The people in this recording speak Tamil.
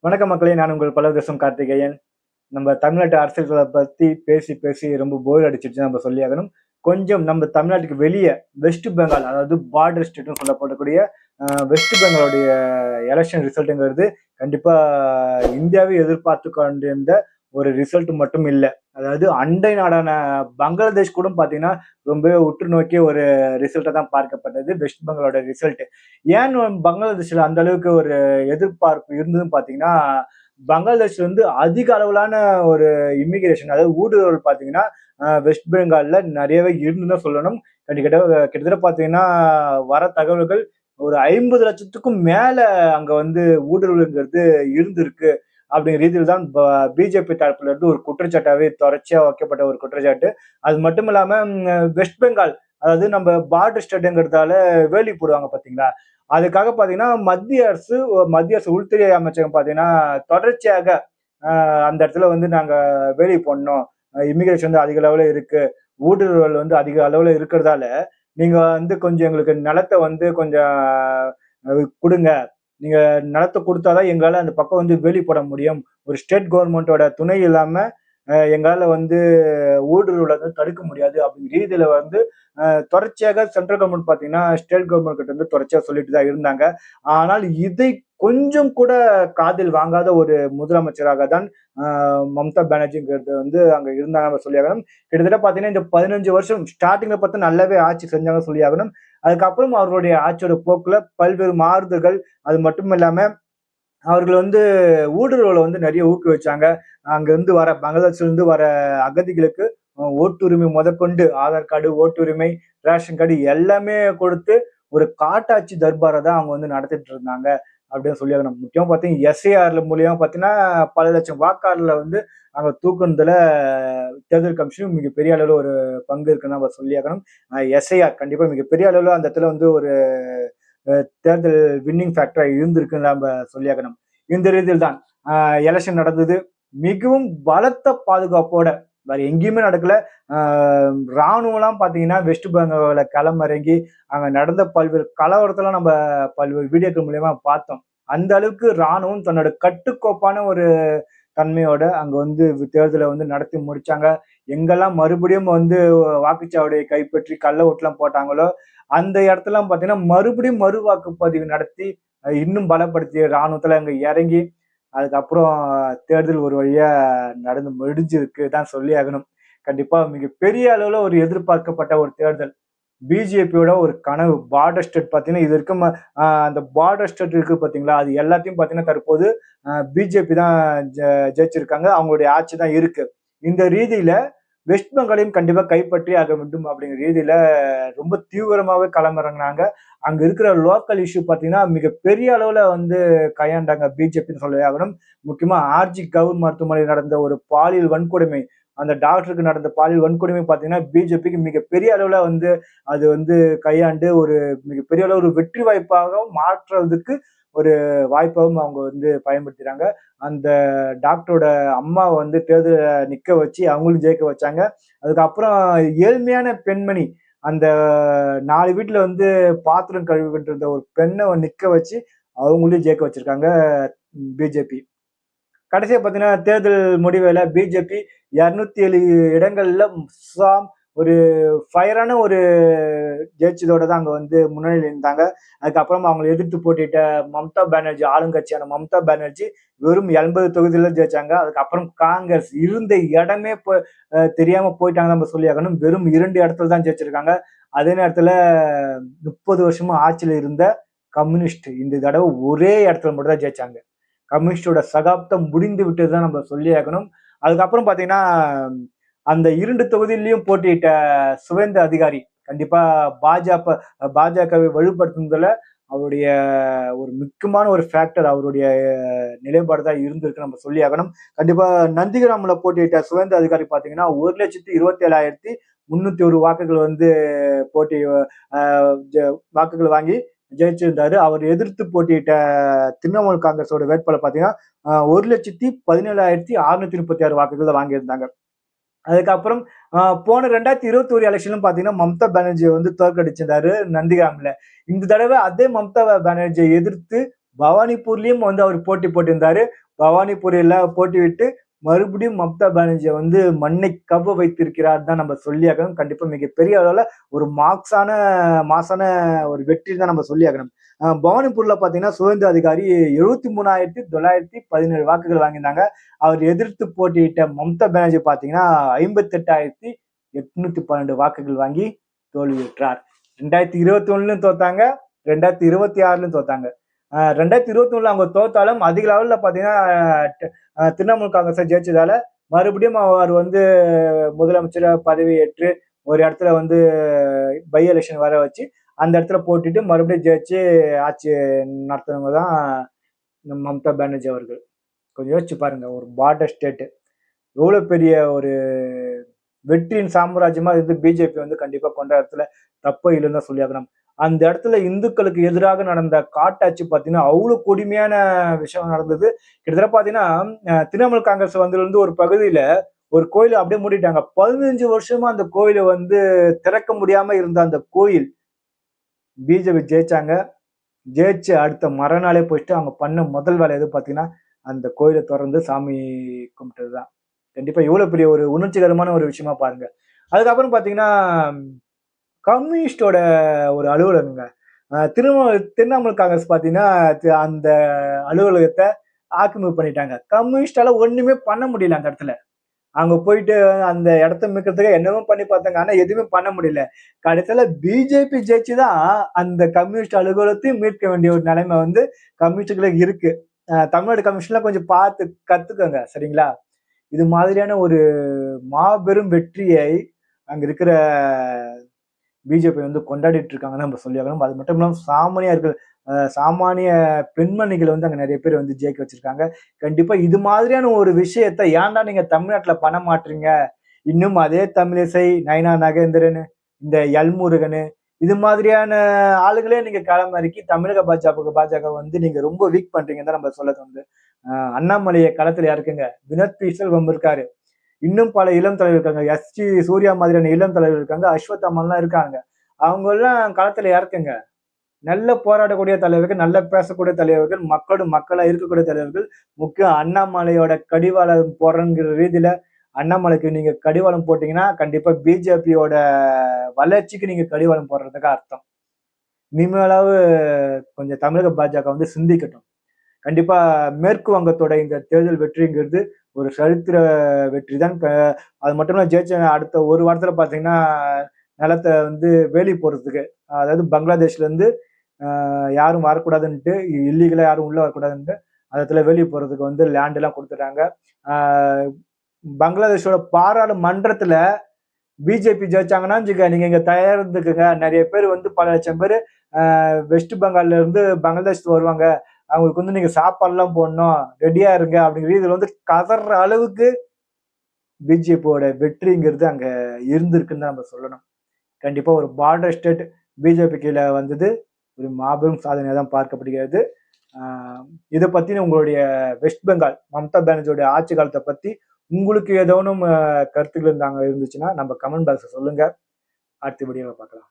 வணக்கம் மக்களே, நான் உங்கள் பலதேசம் கார்த்திகேயன். நம்ம தமிழ்நாட்டு அரசியல்களை பத்தி பேசி பேசி ரொம்ப போர் அடிச்சிருச்சு நம்ம சொல்லியாகணும். கொஞ்சம் நம்ம தமிழ்நாட்டுக்கு வெளியே வெஸ்ட் பெங்கால், அதாவது பார்டர் ஸ்டேட்னு சொல்லப்படக்கூடிய வெஸ்ட் பெங்காலுடைய எலெக்ஷன் ரிசல்ட்டுங்கிறது கண்டிப்பா இந்தியாவை எதிர்பார்த்து கொண்டிருந்த ஒரு ரிசல்ட் மட்டும் இல்லை. அதாவது அண்டை நாடான பங்களாதேஷ் கூட பாத்தீங்கன்னா ரொம்பவே உற்று நோக்கிய ஒரு ரிசல்ட்டை தான் பார்க்கப்பட்டது வெஸ்ட் பெங்காலோட ரிசல்ட். ஏன் பங்களாதேஷ்ல அந்த அளவுக்கு ஒரு எதிர்பார்ப்பு இருந்ததுன்னு பாத்தீங்கன்னா, பங்களாதேஷ்ல வந்து அதிக அளவிலான ஒரு இமிகிரேஷன், அதாவது ஊடுருவல் பாத்தீங்கன்னா வெஸ்ட் பெங்கால்ல நிறையவே இருந்துன்னு தான் சொல்லணும். கிட்டத்தட்ட பாத்தீங்கன்னா வர தகவல்கள் ஒரு 50 லட்சத்துக்கும் மேல அங்க வந்து ஊடுருவல்ங்கிறது இருந்திருக்கு அப்படிங்கிற ரீதியில் தான் பிஜேபி தரப்புல இருந்து ஒரு குற்றச்சாட்டாவே தொடர்ச்சியா வைக்கப்பட்ட ஒரு குற்றச்சாட்டு. அது மட்டும் இல்லாம வெஸ்ட் பெங்கால், அதாவது நம்ம பார்டர் ஸ்டேட்டுங்கிறதால வேலி போடுவாங்க பாத்தீங்களா, அதுக்காக பாத்தீங்கன்னா மத்திய அரசு உள்துறை அமைச்சகம் பாத்தீங்கன்னா தொடர்ச்சியாக அந்த இடத்துல வந்து நாங்க வேலி போடணும், இமிகிரேஷன் வந்து அதிக அளவுல இருக்கு, ஊடுருவல் வந்து அதிக அளவுல இருக்கிறதால நீங்க வந்து கொஞ்சம் எங்களுக்கு நிலத்தை வந்து கொஞ்சம் கொடுங்க, நீங்க நிலத்தை கொடுத்தாதான் எங்களால அந்த பக்கம் வந்து வேலி போட முடியும், ஒரு ஸ்டேட் கவர்மெண்டோட துணை இல்லாம எங்களால வந்து ஊடுருவலை வந்து தடுக்க முடியாது அப்படிங்கிற ரீதியில வந்து தொடர்ச்சியாக சென்ட்ரல் கவர்மெண்ட் பாத்தீங்கன்னா ஸ்டேட் கவர்மெண்ட் கிட்ட இருந்து தொடர்ச்சியா சொல்லிட்டு தான் இருந்தாங்க. ஆனால் இதை கொஞ்சம் கூட காதில் வாங்காத ஒரு முதலமைச்சராக தான் மம்தா பானர்ஜிங்கிறது வந்து அங்க இருந்தாங்க சொல்லியாகணும். கிட்டத்தட்ட பாத்தீங்கன்னா இந்த 15 வருஷம் ஸ்டார்டிங்ல பார்த்தா நல்லாவே ஆட்சி செஞ்சாங்க சொல்லியாகணும். அதுக்கப்புறம் அவர்களுடைய ஆட்சியோட போக்குல பல்வேறு மாறுதல்கள். அது மட்டும் இல்லாம அவர்கள் வந்து ஊடுருவலை வந்து நிறைய ஊக்குவிச்சாங்க. அங்க இருந்து வர பங்களாதேஷ்ல இருந்து வர அகதிகளுக்கு ஓட்டுரிமை முதற்கொண்டு ஆதார் கார்டு, ஓட்டுரிமை, ரேஷன் கார்டு எல்லாமே கொடுத்து ஒரு காட்டாட்சி தர்பாரை தான் அவங்க வந்து நடத்திட்டு இருந்தாங்க அப்படின்னு சொல்லியாகணும். முக்கியமா பார்த்தீங்கன்னா எஸ்ஐஆர்ல மூலியமா பார்த்தீங்கன்னா பல லட்சம் வாக்காளர்ல வந்து அங்க தூக்குனதுல தேர்தல் கமிஷன் மிகப்பெரிய அளவுல ஒரு பங்கு இருக்குன்னு நம்ம சொல்லியாகணும். எஸ்ஐஆர் கண்டிப்பா மிகப்பெரிய அளவுல அந்த இடத்துல வந்து ஒரு தேர்தல் வின்னிங் ஃபேக்டரா இருந்திருக்குன்னு நம்ம சொல்லியாகணும். இந்த ரீதியில் தான் எலெக்ஷன் நடந்தது. மிகவும் பலத்த பாதுகாப்போட, வேற எங்கேயுமே நடக்கல. ராணுவம்லாம் பாத்தீங்கன்னா வெஸ்ட் பெங்கால களமிறங்கி அங்க நடந்த பல்வேறு கலவரத்தெல்லாம் நம்ம பல்வேறு வீடியோக்கள் மூலியமா பார்த்தோம். அந்த அளவுக்கு ராணுவம் தன்னோட கட்டுக்கோப்பான ஒரு தன்மையோட அங்க வந்து தேர்தலை வந்து நடத்தி முடிச்சாங்க. எங்கெல்லாம் மறுபடியும் வந்து வாக்குச்சாவடியை கைப்பற்றி கள்ள ஓட்டுலாம் போட்டாங்களோ அந்த இடத்துல பாத்தீங்கன்னா மறுபடியும் மறு வாக்குப்பதிவு நடத்தி இன்னும் பலப்படுத்திய ராணுவத்துல அங்க இறங்கி அதுக்கப்புறம் தேர்தல் ஒரு வழியா நடந்து முடிஞ்சிருக்கு தான் சொல்லி ஆகணும். கண்டிப்பா மிகப்பெரிய அளவுல ஒரு எதிர்பார்க்கப்பட்ட ஒரு தேர்தல். பிஜேபியோட ஒரு கனவு பார்டர் ஸ்டேட் பாத்தீங்கன்னா இது இருக்கும். அந்த பார்டர் ஸ்டேட் இருக்கு பாத்தீங்களா, அது எல்லாத்தையும் பாத்தீங்கன்னா தற்போது பிஜேபி தான் ஜெயிச்சிருக்காங்க, அவங்களுடைய ஆட்சி தான் இருக்கு. இந்த ரீதியில வெஸ்ட் பெங்காலையும் கண்டிப்பா கைப்பற்றி ஆக வேண்டும் அப்படிங்கிற ரீதியில ரொம்ப தீவிரமாவே களமிறங்கினாங்க. அங்க இருக்கிற லோக்கல் இஷ்யூ பாத்தீங்கன்னா மிகப்பெரிய அளவுல வந்து கையாண்டாங்க பிஜேபின்னு சொல்லவே ஆகணும். முக்கியமா ஆர்ஜி கவுர் மருத்துவமனையில் நடந்த ஒரு பாலியல் வன்கொடுமை, அந்த டாக்டருக்கு நடந்த பாலியல் வன்கொடுமை பாத்தீங்கன்னா பிஜேபிக்கு மிகப்பெரிய அளவுல வந்து அது வந்து கையாண்டு ஒரு மிகப்பெரிய அளவு ஒரு வெற்றி வாய்ப்பாக மாற்றுறதுக்கு ஒரு வாய்ப்பாகவும் அவங்க வந்து பயன்படுத்துறாங்க. அந்த டாக்டரோட அம்மாவை வந்து தேர்தல நிக்க வச்சு அவங்களும் ஜெயிக்க வச்சாங்க. அதுக்கப்புறம் ஏழ்மையான பெண்மணி, அந்த 4 வீட்டுல வந்து பாத்திரம் கழுவிக்கிட்டு இருந்த ஒரு பெண்ணை நிக்க வச்சு அவங்களையும் ஜெயிக்க வச்சிருக்காங்க பிஜேபி. கடைசியா பாத்தீங்கன்னா தேர்தல் முடிவுல பிஜேபி 207 இடங்கள்ல ஒரு ஃபயரான ஒரு ஜெயிச்சதோட தான் அங்க வந்து முன்னணியில் இருந்தாங்க. அதுக்கப்புறம் அவங்களை எதிர்த்து போட்டிட்ட மம்தா பானர்ஜி, ஆளுங்கட்சியான மம்தா பானர்ஜி வெறும் 80 தொகுதியில ஜெயிச்சாங்க. அதுக்கப்புறம் காங்கிரஸ் இருந்த இடமே தெரியாம போயிட்டாங்க நம்ம சொல்லி ஆகணும். வெறும் 2 இடத்துல தான் ஜெயிச்சிருக்காங்க. அதே நேரத்துல 30 வருஷமா ஆட்சியில இருந்த கம்யூனிஸ்ட் இந்த தடவை ஒரே இடத்துல மட்டும் தான் ஜெயிச்சாங்க. கம்யூனிஸ்டோட சகாப்தம் முடிந்து விட்டதுதான் நம்ம சொல்லி ஆகணும். அதுக்கப்புறம் பாத்தீங்கன்னா அந்த 2 தொகுதியிலையும் போட்டியிட்ட சுவேந்த அதிகாரி கண்டிப்பா பாஜகவை வலுப்படுத்துனதுல அவருடைய ஒரு முக்கியமான ஒரு ஃபேக்டர் அவருடைய நிலைப்பாடு தான் இருந்திருக்கு நம்ம சொல்லி ஆகணும். கண்டிப்பா நந்திகிராம்ல போட்டியிட்ட சுவேந்த அதிகாரி பாத்தீங்கன்னா 1,27,301 வாக்குகள் வந்து போட்டி வாக்குகள் வாங்கி ஜெயிச்சிருந்தாரு. அவர் எதிர்த்து போட்டியிட்ட திரிணாமுல் காங்கிரஸோட வேட்பாளர் பாத்தீங்கன்னா 1,17,636 வாக்குகள் வாங்கியிருந்தாங்க. அதுக்கப்புறம் போன 2021 எலெக்ஷன்லும் பாத்தீங்கன்னா மம்தா பானர்ஜியை வந்து தோற்கடிச்சிருந்தாரு நந்திகிராம்ல. இந்த தடவை அதே மம்தா பானர்ஜியை எதிர்த்து பவானிபூர்லயும் வந்து அவர் போட்டி போட்டிருந்தாரு. பவானிபூரில் போட்டி விட்டு மறுபடியும் மம்தா பானர்ஜியை வந்து மண்ணை கவ்வ வைத்திருக்கிறார் தான் நம்ம சொல்லியாகணும். கண்டிப்பா மிகப்பெரிய அளவுல ஒரு மாசான ஒரு வெற்றி தான் நம்ம சொல்லியாகணும். பவானிபூர்ல பாத்தீங்கன்னா சுதந்திர அதிகாரி 73,917 வாக்குகள் வாங்கியிருந்தாங்க. அவர் எதிர்த்து போட்டியிட்ட மம்தா பானர்ஜி பாத்தீங்கன்னா 58,812 வாக்குகள் வாங்கி தோல்வியுற்றார். 2021 தோத்தாங்க, 2026 தோத்தாங்க. 2021 அவங்க தோத்தாலும் அதிக லெவல்ல பாத்தீங்கன்னா திரிணாமுல் காங்கிரஸை ஜெயிச்சதால மறுபடியும் அவர் வந்து முதலமைச்சர் பதவி ஏற்று ஒரு இடத்துல வந்து பை எலெக்ஷன் வர வச்சு அந்த இடத்துல போட்டுட்டு மறுபடியும் ஜெயிச்சு ஆட்சி நடத்துறவங்க தான் மம்தா பானர்ஜி அவர்கள். கொஞ்சம் யோசிச்சு பாருங்க, ஒரு பார்டர் ஸ்டேட் எவ்வளவு பெரிய ஒரு வெற்றியின் சாம்ராஜ்யமா இருந்து பிஜேபி வந்து கண்டிப்பா கொண்ட இடத்துல தப்ப இல்லைன்னு தான் சொல்லியாகணும். அந்த இடத்துல இந்துக்களுக்கு எதிராக நடந்த காட்டாட்சி பாத்தீங்கன்னா அவ்வளவு கொடுமையான விஷயம் நடந்தது. கிட்டத்தட்ட பாத்தீங்கன்னா திரிணாமுல் காங்கிரஸ் வந்திலிருந்து ஒரு பகுதியில ஒரு கோயிலை அப்படியே மூடிட்டாங்க. 15 வருஷமா அந்த கோயிலை வந்து திறக்க முடியாம இருந்த அந்த கோயில் பிஜேபி ஜெயிச்சாங்க. ஜெயிச்சு அடுத்த மறுநாளே போயிட்டு அவங்க பண்ண முதல் வேலை எது பாத்தீங்கன்னா அந்த கோயிலை திறந்து சாமி கும்பிட்டதுதான். கண்டிப்பா எவ்வளவு பெரிய ஒரு உணர்ச்சிகரமான ஒரு விஷயமா பாருங்க. அதுக்கப்புறம் பாத்தீங்கன்னா கம்யூனிஸ்டோட ஒரு அலுவலகங்க திரிணாமுல் காங்கிரஸ் பாத்தீங்கன்னா அந்த அலுவலகத்தை ஆக்கிரமிப்பு பண்ணிட்டாங்க. கம்யூனிஸ்டால ஒண்ணுமே பண்ண முடியல அந்த இடத்துல. அங்க போயிட்டு அந்த இடத்த மீட்கிறதுக்கு என்னமோ பண்ணி பார்த்தாங்க, ஆனா எதுவுமே பண்ண முடியல. கடைசியில பிஜேபி ஜெயிச்சுதான் அந்த கம்யூனிஸ்ட் அலுவலகத்தையும் மீட்க வேண்டிய ஒரு நிலைமை வந்து கம்யூனிஸ்டுகளுக்கு இருக்கு. தமிழ்நாடு கம்யூனிஸ்ட்லாம் கொஞ்சம் பார்த்து கத்துக்கோங்க, சரிங்களா? இது மாதிரியான ஒரு மாபெரும் வெற்றியை அங்க இருக்கிற பிஜேபி வந்து கொண்டாடிட்டு இருக்காங்கன்னு நம்ம சொல்லியாகணும். அது மட்டும் இல்லாமல் சாமானிய பெண்மணிகள் வந்து அங்க நிறைய பேர் வந்து ஜெயிக்க வச்சிருக்காங்க. கண்டிப்பா இது மாதிரியான ஒரு விஷயத்த ஏன்டா நீங்க தமிழ்நாட்டுல பண்ண மாட்டீங்க? இன்னும் அதே தமிழிசை, நயனா நாகேந்திரன், இந்த எல்முருகன் இது மாதிரியான ஆளுங்களே நீங்க களமிறக்கி தமிழக பாஜக வந்து நீங்க ரொம்ப வீக் பண்றீங்கன்னு தான் நம்ம சொல்ல தோணுது. அண்ணாமலையை களத்துல இறக்குங்க. வினோத் பி செல்வம் இருக்காரு. இன்னும் பல இளம் தலைவர் இருக்காங்க. எஸ்.டி. சூர்யா மாதிரியான இளம் தலைவர் இருக்காங்க. அஸ்வத்தாமன்லாம் இருக்காங்க. அவங்க எல்லாம் களத்துல இறக்குங்க. நல்ல போராடக்கூடிய தலைவர்கள், நல்ல பேசக்கூடிய தலைவர்கள், மக்களா இருக்கக்கூடிய தலைவர்கள். முக்கியம் அண்ணாமலையோட கடிவாளம் போடுறங்கிற ரீதியில அண்ணாமலைக்கு நீங்க கடிவாளம் போட்டீங்கன்னா கண்டிப்பா பிஜேபியோட வளர்ச்சிக்கு நீங்க கடிவாளம் போடுறதுக்கு அர்த்தம். இனிமேலாவது கொஞ்சம் தமிழக பாஜக வந்து சிந்திக்கட்டும். கண்டிப்பா மேற்கு வங்கத்தோட இந்த தேர்தல் வெற்றிங்கிறது ஒரு சரித்திர வெற்றி தான். அது மட்டும் இல்ல ஜெயிச்ச அடுத்த ஒரு வாரத்துல பாத்தீங்கன்னா நிலத்தை வந்து வேலி போடுறதுக்கு, அதாவது பங்களாதேஷ்ல இருந்து யாரும் வரக்கூடாதுன்ட்டு, இல்லீகலா யாரும் உள்ள வரக்கூடாதுன்ட்டு அந்த இடத்துல வேலி போறதுக்கு வந்து லேண்ட் எல்லாம் கொடுத்துட்டாங்க. பங்களாதேஷோட பாராளுமன்றத்துல பிஜேபி ஜெயிச்சாங்கன்னா நீங்க இங்க தயாரித்துக்குங்க. நிறைய பேர் வந்து பல லட்சம் பேர் வெஸ்ட் பெங்கால்ல இருந்து பங்களாதேஷ் வருவாங்க, அவங்களுக்கு வந்து நீங்க சாப்பாடு எல்லாம் போடணும், ரெடியா இருங்க அப்படிங்கிற இதுல வந்து கதற அளவுக்கு பிஜேபியோட வெற்றிங்கிறது அங்க இருந்திருக்குன்னு தான் நம்ம சொல்லணும். கண்டிப்பா ஒரு பார்டர் ஸ்டேட் பிஜேபி கீழே வந்தது ஒரு மாபெரும் சாதனையா தான் பார்க்கப்படுகிறது. இதை பத்தி உங்களுடைய வெஸ்ட் பெங்கால் மம்தா பானர்ஜியோட ஆட்சி காலத்தை பத்தி உங்களுக்கு ஏதோனும் கருத்துக்கள் இருந்துச்சுன்னா நம்ம கமெண்ட் பாக்ஸ்ல சொல்லுங்க. அடுத்த வீடியோவை பார்க்கலாம்.